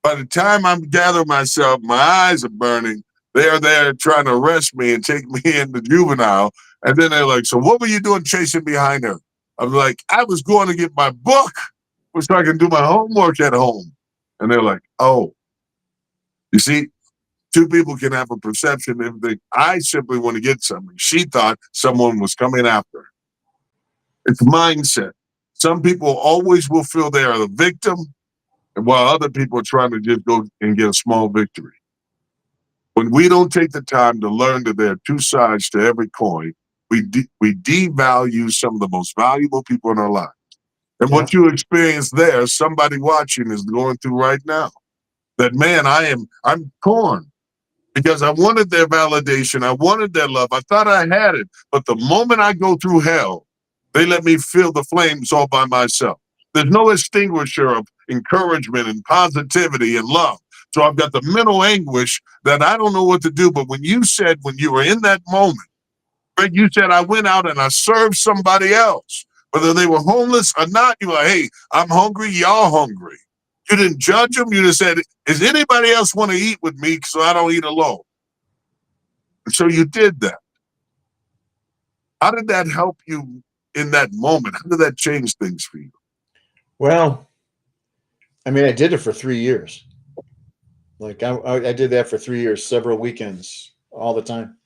[SPEAKER 2] By the time I'm gathering myself, my eyes are burning. They're there trying to arrest me and take me into juvenile. And then they're like, "So what were you doing chasing behind her?" I'm like, "I was going to get my book so I can do my homework at home." And they're like, "Oh, you see, two people can have a perception and think, I simply want to get something." She thought someone was coming after her. It's mindset. Some people always will feel they are the victim, while other people are trying to just go and get a small victory. When we don't take the time to learn that there are two sides to every coin, we devalue some of the most valuable people in our lives. And
[SPEAKER 3] Yeah.
[SPEAKER 2] what you experience there, somebody watching is going through right now. That man, I'm torn because I wanted their validation. I wanted their love. I thought I had it. But the moment I go through hell, they let me feel the flames all by myself. There's no extinguisher of encouragement and positivity and love. So I've got the mental anguish that I don't know what to do. But when you said, when you were in that moment, right, you said, I went out and I served somebody else, whether they were homeless or not. You were like, "Hey, I'm hungry. Y'all hungry." You didn't judge them. You just said, "Is anybody else want to eat with me so I don't eat alone?" And so you did that. How did that help you in that moment? How did that change things for you?
[SPEAKER 3] Well, I mean, I did it for 3 years. Like I did that for 3 years, several weekends, all the time.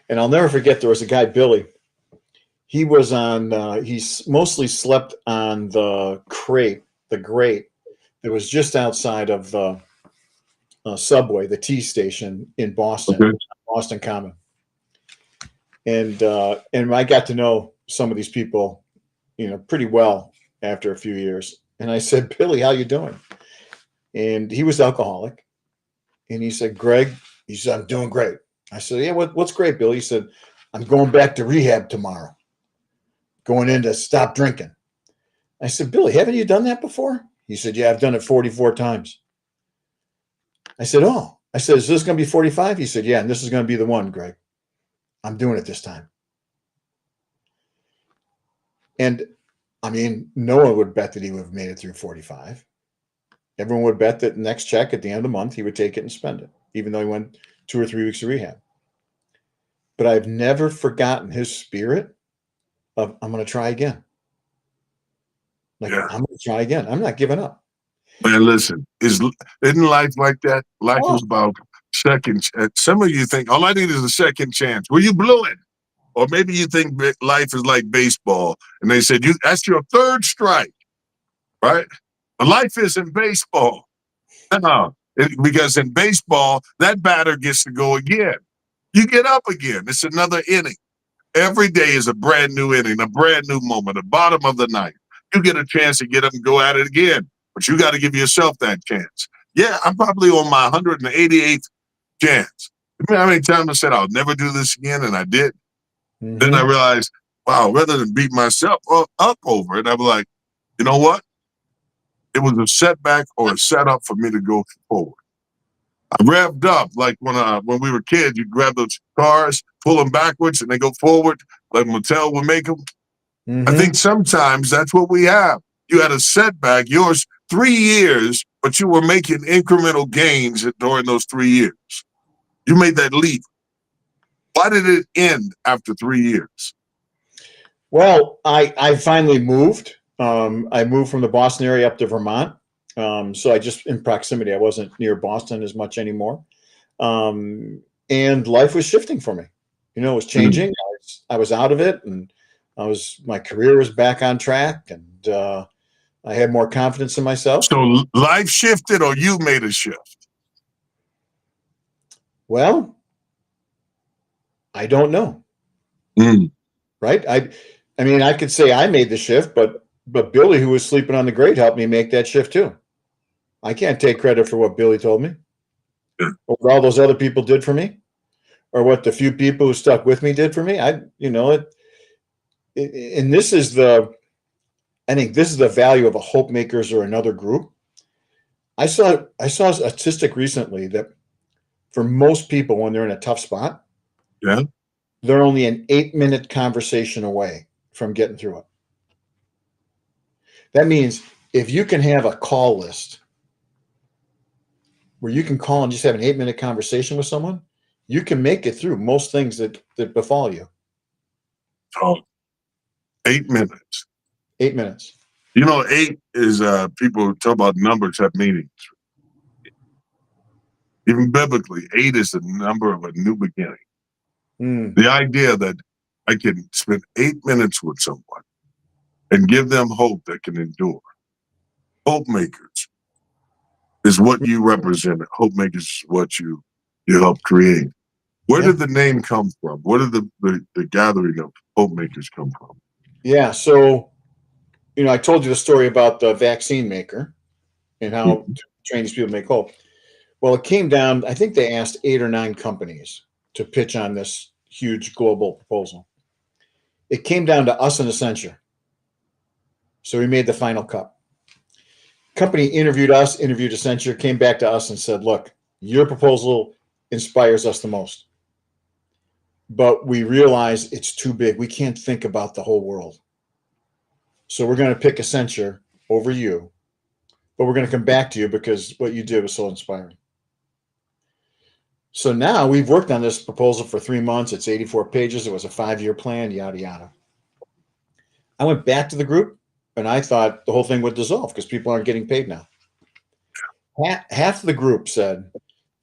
[SPEAKER 3] And I'll never forget, there was a guy, Billy. He was on, mostly slept on the grate that was just outside of the subway, the T station in Boston,
[SPEAKER 2] Okay.
[SPEAKER 3] Boston Common. And I got to know some of these people, pretty well after a few years. And I said, Billy, how you doing? And he was alcoholic. And he said, Greg, he said, I'm doing great. I said, yeah, what's great, Billy? He said, I'm going back to rehab tomorrow, going in to stop drinking. I said, Billy, haven't you done that before? He said, yeah, I've done it 44 times. I said, oh. I said, is this going to be 45? He said, yeah, and this is going to be the one, Greg. I'm doing it this time. And I mean, no one would bet that he would have made it through 45. Everyone would bet that next check at the end of the month, he would take it and spend it, even though he went 2 or 3 weeks of rehab. But I've never forgotten his spirit of, I'm going to try again. I'm going to try again. I'm not giving up.
[SPEAKER 2] Man, listen, isn't life like that? Life is about second chance. Some of you think, all I need is a second chance. Well, you blew it. Or maybe you think life is like baseball, and they said, that's your third strike, right? But life isn't baseball. No, because in baseball, that batter gets to go again. You get up again. It's another inning. Every day is a brand new inning, a brand new moment, the bottom of the ninth. You get a chance to get up and go at it again, but you got to give yourself that chance. Yeah, I'm probably on my 188th chance. You know how many times I said I'll never do this again, and I did? Mm-hmm. Then I realized, wow, rather than beat myself up over it, I was like, you know what? It was a setback or a setup for me to go forward. I revved up like when we were kids. You grab those cars, pull them backwards, and they go forward like Mattel would make them. Mm-hmm. I think sometimes that's what we have. You had a setback, yours 3 years, but you were making incremental gains during those 3 years. You made that leap. Why did it end after 3 years?
[SPEAKER 3] Well, I finally moved. I moved from the Boston area up to Vermont. So I just in proximity, I wasn't near Boston as much anymore. And life was shifting for me. It was changing. I was out of it, and my career was back on track, and I had more confidence in myself.
[SPEAKER 2] So life shifted, or you made a shift?
[SPEAKER 3] Well, I don't know. Right? I mean, I could say I made the shift, but Billy, who was sleeping on the grate, helped me make that shift too. I can't take credit for what Billy told me, or what all those other people did for me, or what the few people who stuck with me did for me. And this is I think this is the value of a Hope Makers or another group. I saw a statistic recently that for most people, when they're in a tough spot, they're only an 8-minute conversation away from getting through it. That means if you can have a call list where you can call and just have an 8-minute conversation with someone, you can make it through most things that befall you.
[SPEAKER 2] Oh, 8 minutes.
[SPEAKER 3] 8 minutes.
[SPEAKER 2] 8 is people talk about numbers have meanings. Even biblically, 8 is the number of a new beginning. The idea that I can spend 8 minutes with someone and give them hope that can endure. Hope Makers is what you represent. Hope Makers is what you help create. Where did the name come from? Where did the gathering of Hope Makers come from?
[SPEAKER 3] Yeah, so I told you the story about the vaccine maker and how to train these people to make hope. Well, it came down, I think they asked 8 or 9 companies to pitch on this huge global proposal. It came down to us and Accenture. So we made the final cut. Company interviewed us, interviewed Accenture, came back to us and said, look, your proposal inspires us the most. But we realize it's too big. We can't think about the whole world. So we're going to pick Accenture over you. But we're going to come back to you because what you did was so inspiring. So now we've worked on this proposal for 3 months. It's 84 pages. It was a 5-year plan, yada, yada. I went back to the group and I thought the whole thing would dissolve because people aren't getting paid now. Half the group said,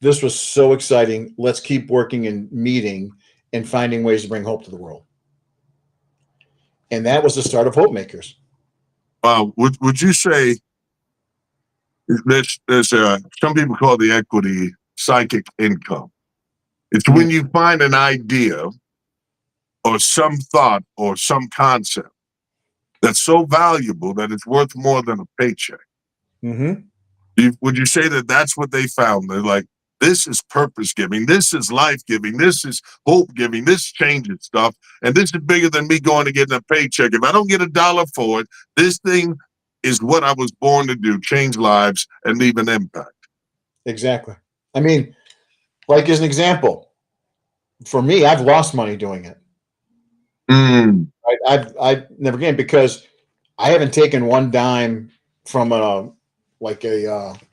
[SPEAKER 3] this was so exciting. Let's keep working and meeting and finding ways to bring hope to the world. And that was the start of Hope Makers.
[SPEAKER 2] Would you say there's some people call the equity psychic income? It's when you find an idea or some thought or some concept that's so valuable that it's worth more than a paycheck.
[SPEAKER 3] Mm-hmm.
[SPEAKER 2] Would you say that that's what they found? They're like, this is purpose giving, this is life giving, this is hope giving, this changes stuff, and this is bigger than me going to get a paycheck. If I don't get $1 for it, this thing is what I was born to do: change lives and leave an impact.
[SPEAKER 3] Exactly. I mean, like as an example, for me, I've lost money doing it. I've never gained because I haven't taken one dime from a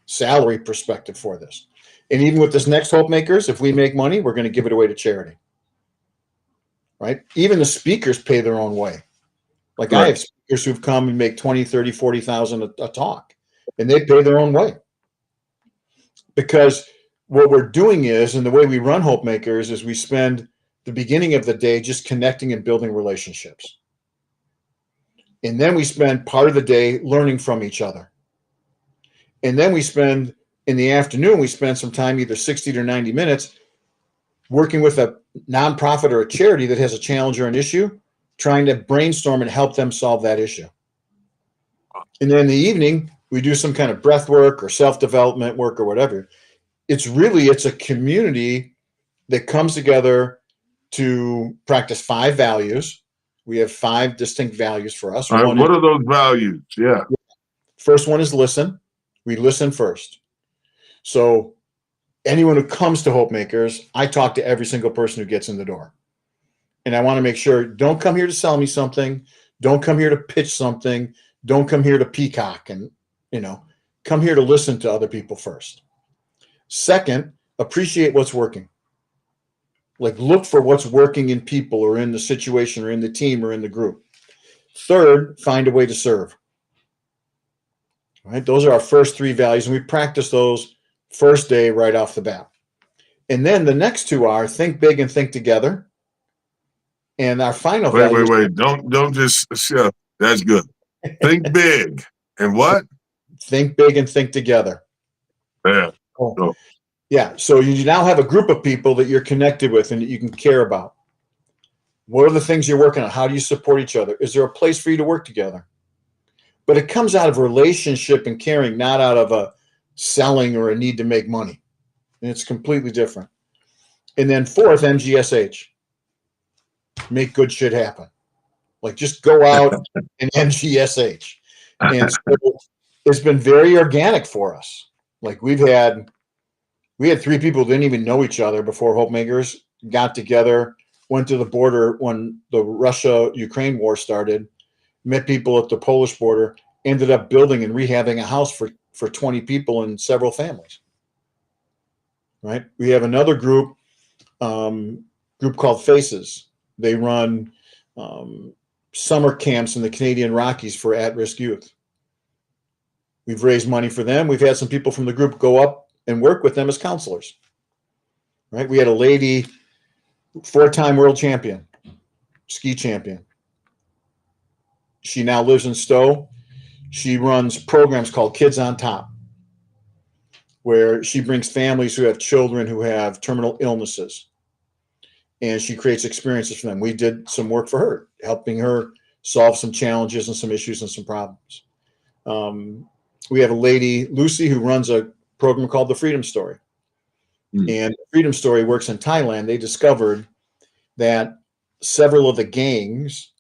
[SPEAKER 3] salary perspective for this. And even with this next Hope Makers, if we make money, we're going to give it away to charity. Right? Even the speakers pay their own way. Like I have speakers who've come and make 20, 30, 40,000 a talk, and they pay their own way. Because what we're doing is, and the way we run Hope Makers is we spend the beginning of the day just connecting and building relationships. And then we spend part of the day learning from each other. And then we spend, in the afternoon, we spend some time, either 60 to 90 minutes, working with a nonprofit or a charity that has a challenge or an issue, trying to brainstorm and help them solve that issue. And then in the evening, we do some kind of breath work or self-development work or whatever. It's a community that comes together to practice 5 values. We have 5 distinct values for us.
[SPEAKER 2] All right, what are those values? Yeah.
[SPEAKER 3] First one is listen. We listen first. So anyone who comes to Hope Makers, I talk to every single person who gets in the door. And I want to make sure, don't come here to sell me something. Don't come here to pitch something. Don't come here to peacock and, come here to listen to other people first. Second, appreciate what's working. Like look for what's working in people or in the situation or in the team or in the group. Third, find a way to serve. All right, those are our first 3 values, and we practice those first day right off the bat. And then the next 2 are think big and think together. And our final value.
[SPEAKER 2] Wait. Don't just, that's good. Think big. And what?
[SPEAKER 3] Think big and think together.
[SPEAKER 2] Yeah.
[SPEAKER 3] Cool.
[SPEAKER 2] So,
[SPEAKER 3] yeah. So you now have a group of people that you're connected with and that you can care about. What are the things you're working on? How do you support each other? Is there a place for you to work together? But it comes out of relationship and caring, not out of a selling or a need to make money. And it's completely different. And then fourth, MGSH. Make good shit happen. Like just go out and MGSH. And so it's been very organic for us. Like we had 3 people who didn't even know each other before Hope Makers got together, went to the border when the Russia-Ukraine war started, met people at the Polish border, ended up building and rehabbing a house for 20 people and several families. Right? We have another group called Faces. They run summer camps in the Canadian Rockies for at-risk youth. We've raised money for them. We've had some people from the group go up and work with them as counselors. Right? We had a lady, 4-time world champion, ski champion. She now lives in Stowe. She runs programs called Kids on Top, where she brings families who have children who have terminal illnesses, and she creates experiences for them. We did some work for her, helping her solve some challenges and some issues and some problems. We have a lady, Lucy, who runs a program called The Freedom Story. And the Freedom Story works in Thailand. They discovered that several of the gangs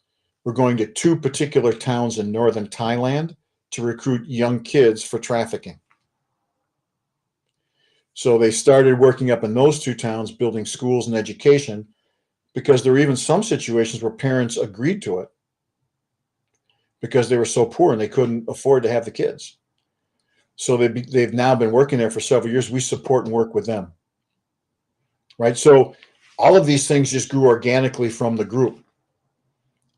[SPEAKER 3] were going to 2 particular towns in northern Thailand to recruit young kids for trafficking. So they started working up in those 2 towns, building schools and education, because there were even some situations where parents agreed to it because they were so poor and they couldn't afford to have the kids. So they've now been working there for several years. We support and work with them. Right? So all of these things just grew organically from the group.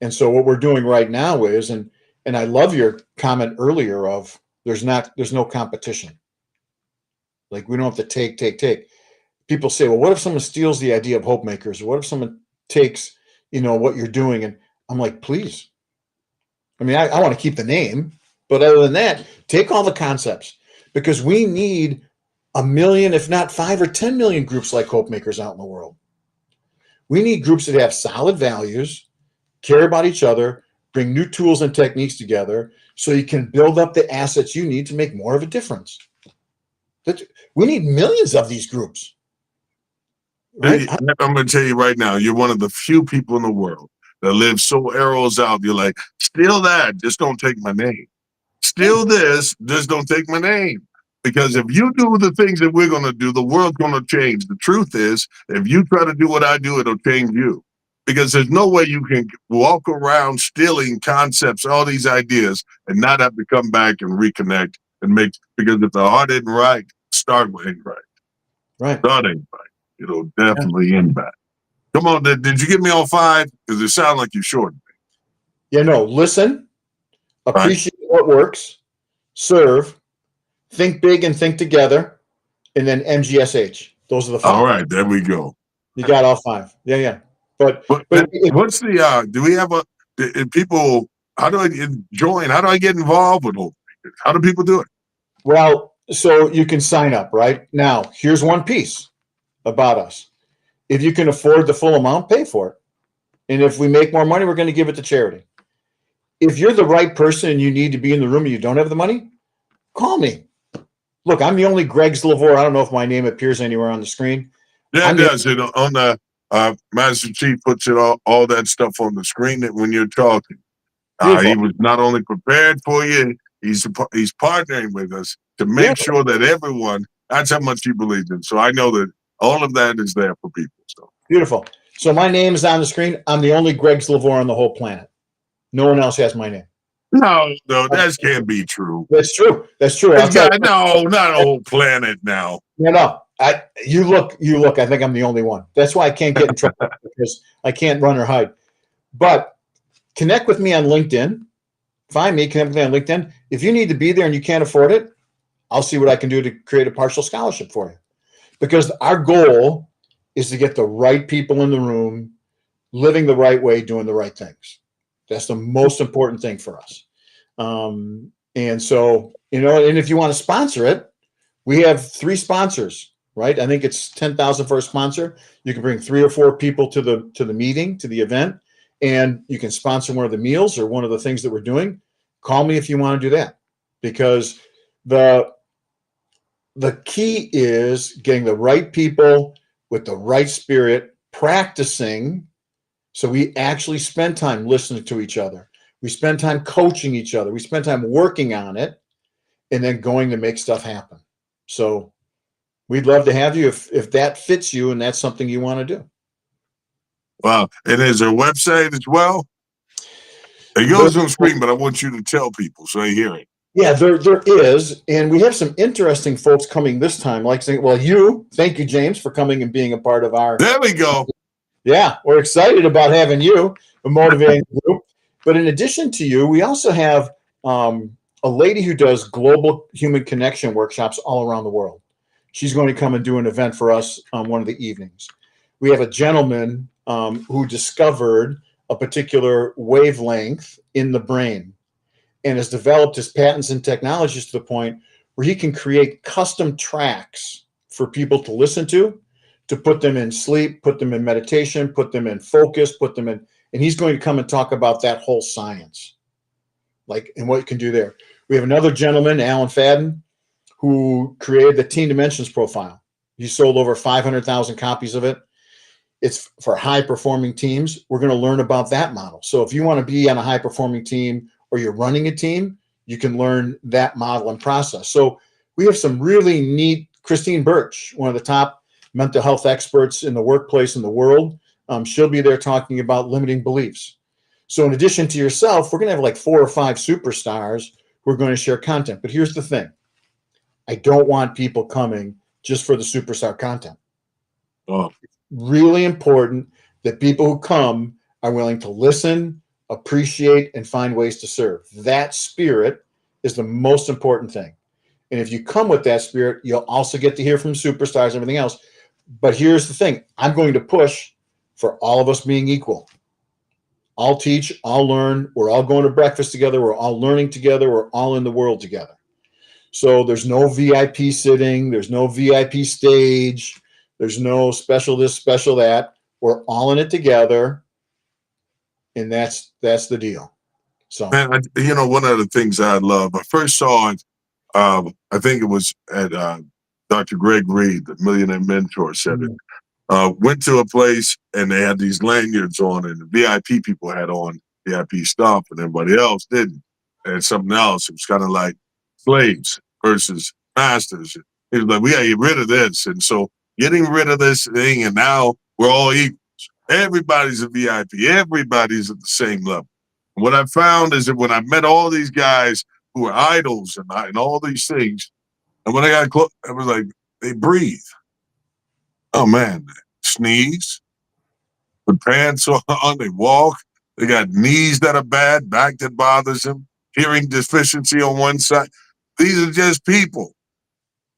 [SPEAKER 3] And so what we're doing right now is, and I love your comment earlier of there's no competition. Like we don't have to take. People say, well, what if someone steals the idea of Hope Makers? What if someone takes, what you're doing? And I'm like, please. I mean, I want to keep the name, but other than that, take all the concepts, because we need 1 million, if not 5 or 10 million groups like Hope Makers out in the world. We need groups that have solid values, care about each other, bring new tools and techniques together so you can build up the assets you need to make more of a difference. We need millions of these groups. Right?
[SPEAKER 2] I'm going to tell you right now, you're one of the few people in the world that live so arrows out. You're like, steal that, just don't take my name. Steal this, just don't take my name. Because if you do the things that we're going to do, the world's going to change. The truth is, if you try to do what I do, it'll change you. Because there's no way you can walk around stealing concepts, all these ideas, and not have to come back and reconnect and make, because if the heart isn't right, start with ain't right.
[SPEAKER 3] Right.
[SPEAKER 2] Start ain't right. It'll definitely end back. Come on, did you get me on 5? Because it sounds like you shorted me.
[SPEAKER 3] Yeah, no, listen, appreciate what works, serve, think big and think together, and then MGSH. Those are the 5.
[SPEAKER 2] All right, there we go.
[SPEAKER 3] You got all 5. Yeah. But
[SPEAKER 2] what's the do we have people, how do I join? How do I get involved with all things? How do people do it?
[SPEAKER 3] Well, so you can sign up right now. Here's one piece about us. If you can afford the full amount, pay for it. And if we make more money, we're going to give it to charity. If you're the right person and you need to be in the room and you don't have the money, call me. Look, I'm the only Greg Slavor. I don't know if my name appears anywhere on the screen.
[SPEAKER 2] Yeah, it does. On the Master Chief puts it all that stuff on the screen that when you're talking. He was not only prepared for you, he's partnering with us to make sure that everyone, that's how much he believes in. So I know that all of that is there for people. So
[SPEAKER 3] beautiful. So my name is on the screen. I'm the only Greg Slavor on the whole planet. No one else has my name.
[SPEAKER 2] No, that can't be true.
[SPEAKER 3] That's true.
[SPEAKER 2] No, not a whole planet now.
[SPEAKER 3] No. You look. I think I'm the only one. That's why I can't get in trouble because I can't run or hide. But connect with me on LinkedIn. Find me, connect with me on LinkedIn. If you need to be there and you can't afford it, I'll see what I can do to create a partial scholarship for you. Because our goal is to get the right people in the room, living the right way, doing the right things. That's the most important thing for us. And so, and if you want to sponsor it, we have 3 sponsors, right? I think it's 10,000 for a sponsor. You can bring 3 or 4 people to the meeting, to the event, and you can sponsor one of the meals or one of the things that we're doing. Call me if you want to do that, because the key is getting the right people with the right spirit, practicing. So we actually spend time listening to each other. We spend time coaching each other. We spend time working on it and then going to make stuff happen. So we'd love to have you if that fits you and that's something you want to do.
[SPEAKER 2] Wow. And is there a website as well? It goes on screen, but I want you to tell people so they hear it.
[SPEAKER 3] Yeah, there is. And we have some interesting folks coming this time. Like saying, thank you, James, for coming and being a part of our.
[SPEAKER 2] There we go.
[SPEAKER 3] Yeah, we're excited about having you, a motivating group. But in addition to you, we also have a lady who does global human connection workshops all around the world. She's going to come and do an event for us on one of the evenings. We have a gentleman who discovered a particular wavelength in the brain and has developed his patents and technologies to the point where he can create custom tracks for people to listen to put them in sleep, put them in meditation, put them in focus, and he's going to come and talk about that whole science, and what you can do there. We have another gentleman, Alan Fadden, who created the Teen Dimensions profile. He sold over 500,000 copies of it. It's for high-performing teams. We're going to learn about that model. So if you want to be on a high-performing team or you're running a team, you can learn that model and process. So we have some really neat, Christine Birch, one of the top mental health experts in the workplace in the world. She'll be there talking about limiting beliefs. So in addition to yourself, we're going to have 4 or 5 superstars who are going to share content. But here's the thing. I don't want people coming just for the superstar content.
[SPEAKER 2] Oh.
[SPEAKER 3] Really important that people who come are willing to listen, appreciate, and find ways to serve. That spirit is the most important thing. And if you come with that spirit, you'll also get to hear from superstars and everything else. But here's the thing. I'm going to push for all of us being equal. I'll teach, I'll learn. We're all going to breakfast together. We're all learning together. We're all in the world together. So there's no VIP sitting. There's no VIP stage. There's no special this, special that. We're all in it together, and that's the deal. So,
[SPEAKER 2] Man, one of the things I love, I first saw it, I think it was at Dr. Greg Reed, the Millionaire Mentor, said it. Went to a place and they had these lanyards on, and the VIP people had on VIP stuff, and everybody else didn't. And something else. It was kind of like slaves versus masters. He was like, we got to get rid of this. And so getting rid of this thing, and now we're all equals. Everybody's a VIP. Everybody's at the same level. And what I found is that when I met all these guys who were idols and all these things, and when I got close, I was like, they breathe. Oh man, sneeze, put pants on, they walk, they got knees that are bad, back that bothers them, hearing deficiency on one side. These are just people.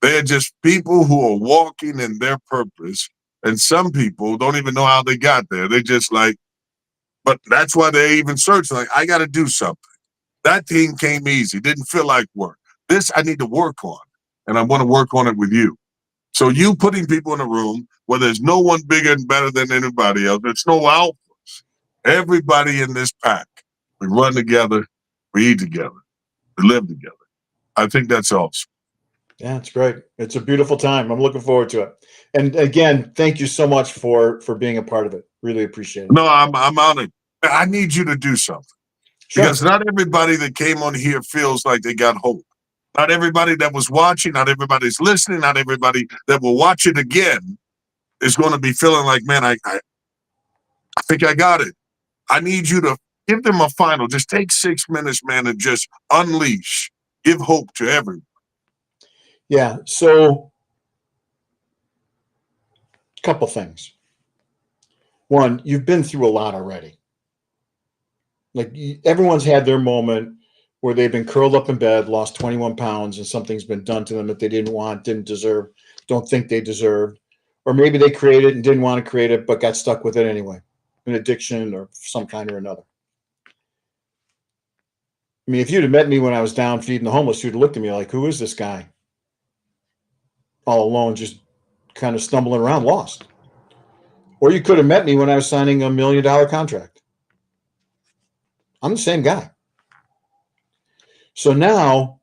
[SPEAKER 2] They're just people who are walking in their purpose. And some people don't even know how they got there. They just like, but that's why they even search. Like, I got to do something. That thing came easy. Didn't feel like work. This I need to work on. And I want to work on it with you. So you putting people in a room where there's no one bigger and better than anybody else. There's no alphas. Everybody in this pack. We run together. We eat together. We live together. I think that's awesome.
[SPEAKER 3] yeah, it's great. It's a beautiful time. I'm looking forward to it. And again, thank you so much for being a part of it. Really appreciate it.
[SPEAKER 2] No, I'm honored. I need you to do something.
[SPEAKER 3] Sure.
[SPEAKER 2] Because not everybody that came on here feels like they got hope. Not everybody that was watching, not everybody's listening, not everybody that will watch it again is going to be feeling like, man, I think I got it. I need you to give them a final. Just take 6 minutes, man, and just unleash. Give hope to everyone.
[SPEAKER 3] Yeah. So, a couple things. One, you've been through a lot already. Like everyone's had their moment where they've been curled up in bed, lost 21 pounds, and something's been done to them that they didn't want, didn't deserve, don't think they deserved. Or maybe they created and didn't want to create it, but got stuck with it anyway, an addiction or some kind or another. I mean, if you'd have met me when I was down feeding the homeless, you'd have looked at me like, who is this guy? All alone, just kind of stumbling around, lost. Or you could have met me when I was signing $1 million contract. I'm the same guy. So now,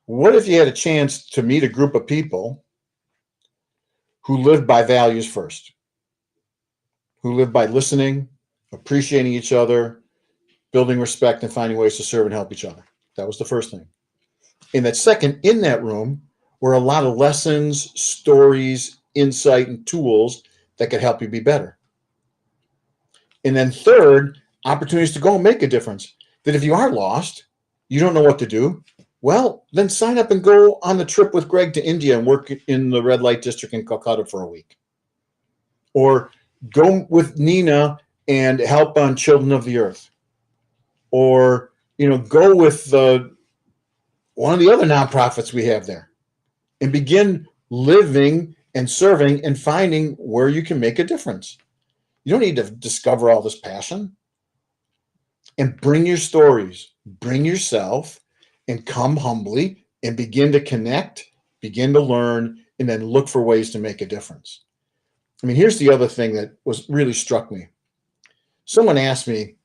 [SPEAKER 3] what if you had a chance to meet a group of people who live by values first, who live by listening, appreciating each other, building respect, and finding ways to serve and help each other? That was the first thing. And that second, in that room, were a lot of lessons, stories, insight, and tools that could help you be better. And then third, opportunities to go and make a difference. That if you are lost, you don't know what to do, well, then sign up and go on the trip with Greg to India and work in the red light district in Calcutta for a week. Or go with Nina and help on Children of the Earth. Or, go with one of the other nonprofits we have there and begin living and serving and finding where you can make a difference. You don't need to discover all this passion. And bring your stories, bring yourself, and come humbly and begin to connect, begin to learn, and then look for ways to make a difference. I mean, here's the other thing that really struck me. Someone asked me,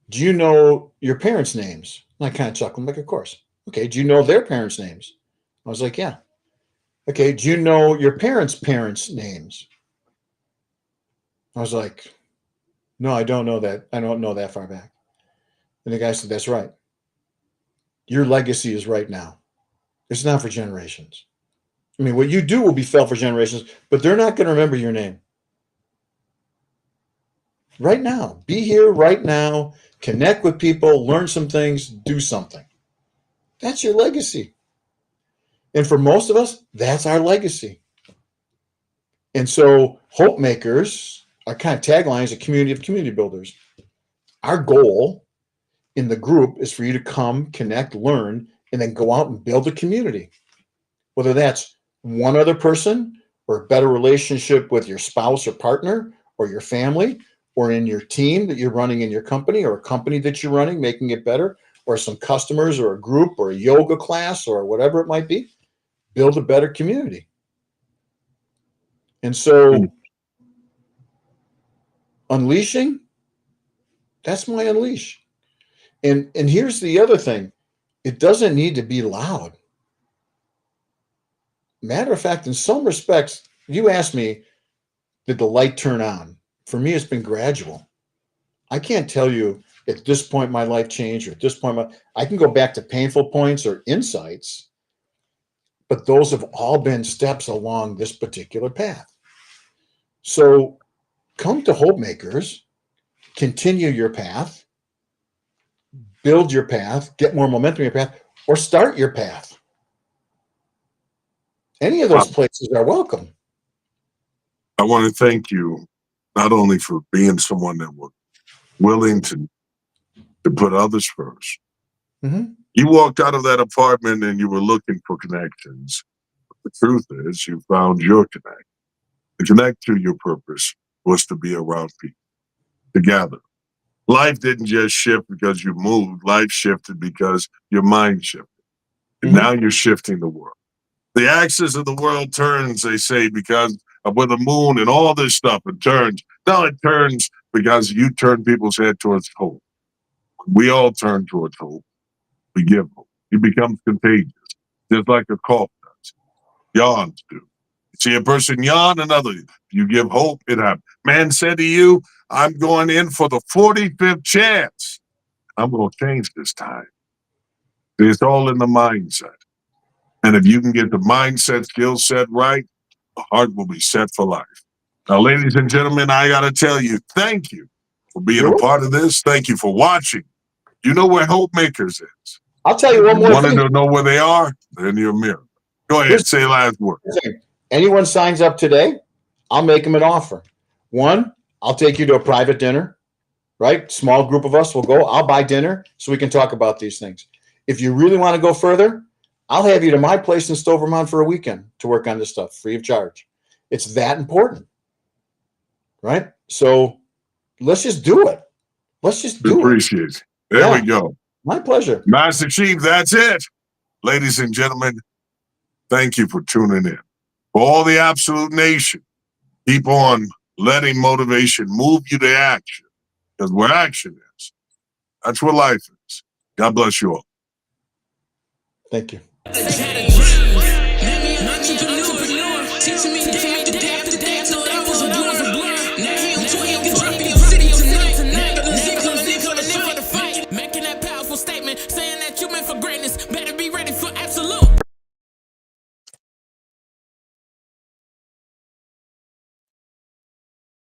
[SPEAKER 3] do you know your parents' names? And I kind of chuckled, like, of course. Okay, do you know their parents' names? I was like, yeah. Okay, do you know your parents' names? I was like, no, I don't know that. I don't know that far back. And the guy said, that's right. Your legacy is right now. It's not for generations. I mean, what you do will be felt for generations, but they're not going to remember your name. Right now, be here right now, connect with people, learn some things, do something. That's your legacy. And for most of us, that's our legacy. And so Hope Makers, our kind of tagline is a community of community builders. Our goal in the group is for you to come, connect, learn, and then go out and build a community. Whether that's one other person or a better relationship with your spouse or partner or your family or in your team that you're running in your company or a company that you're running, making it better, or some customers or a group or a yoga class or whatever it might be, build a better community. And so unleashing, that's my unleash. And here's the other thing. It doesn't need to be loud. Matter of fact, in some respects, you asked me, did the light turn on? For me, it's been gradual. I can't tell you at this point my life changed, or at this point I can go back to painful points or insights, but those have all been steps along this particular path. So come to Hope Makers, continue your path, build your path, get more momentum in your path, or start your path. Any of those places are welcome.
[SPEAKER 2] I want to thank you not only for being someone that was willing to put others first.
[SPEAKER 3] Mm-hmm.
[SPEAKER 2] You walked out of that apartment and you were looking for connections. The truth is, you found your connect. To connect to your purpose was to be around people, together. Life didn't just shift because you moved. Life shifted because your mind shifted. And now you're shifting the world. The axis of the world turns, they say, because of where the moon and all this stuff, it turns. No, it turns because you turn people's head towards hope. We all turn towards hope. We give hope. It becomes contagious, just like a cough does. Yawns do. You see a person yawn, another. You give hope, it happens. Man said to you, I'm going in for the 45th chance. I'm going to change this time. It's all in the mindset. And if you can get the mindset, skill set right, the heart will be set for life. Now, ladies and gentlemen, I got to tell you, thank you for being a part of this. Thank you for watching. You know where Hope Makers is.
[SPEAKER 3] I'll tell you one more
[SPEAKER 2] Wanted
[SPEAKER 3] thing.
[SPEAKER 2] to know where they are? They're in your mirror. Go ahead, say last word.
[SPEAKER 3] Anyone signs up today, I'll make them an offer. One, I'll take you to a private dinner, right? Small group of us will go. I'll buy dinner so we can talk about these things. If you really want to go further, I'll have you to my place in Stowe, Vermont for a weekend to work on this stuff free of charge. It's that important, right? So let's just do it. Let's just do it.
[SPEAKER 2] Appreciate it. There we go.
[SPEAKER 3] My pleasure.
[SPEAKER 2] Master Chief, that's it. Ladies and gentlemen, thank you for tuning in. For all the absolute nation, keep on letting motivation move you to action. Because where action is, that's where life is. God bless you all.
[SPEAKER 3] Thank you.
[SPEAKER 1] Say had a dream. Made me an entrepreneur. Teaching me day after day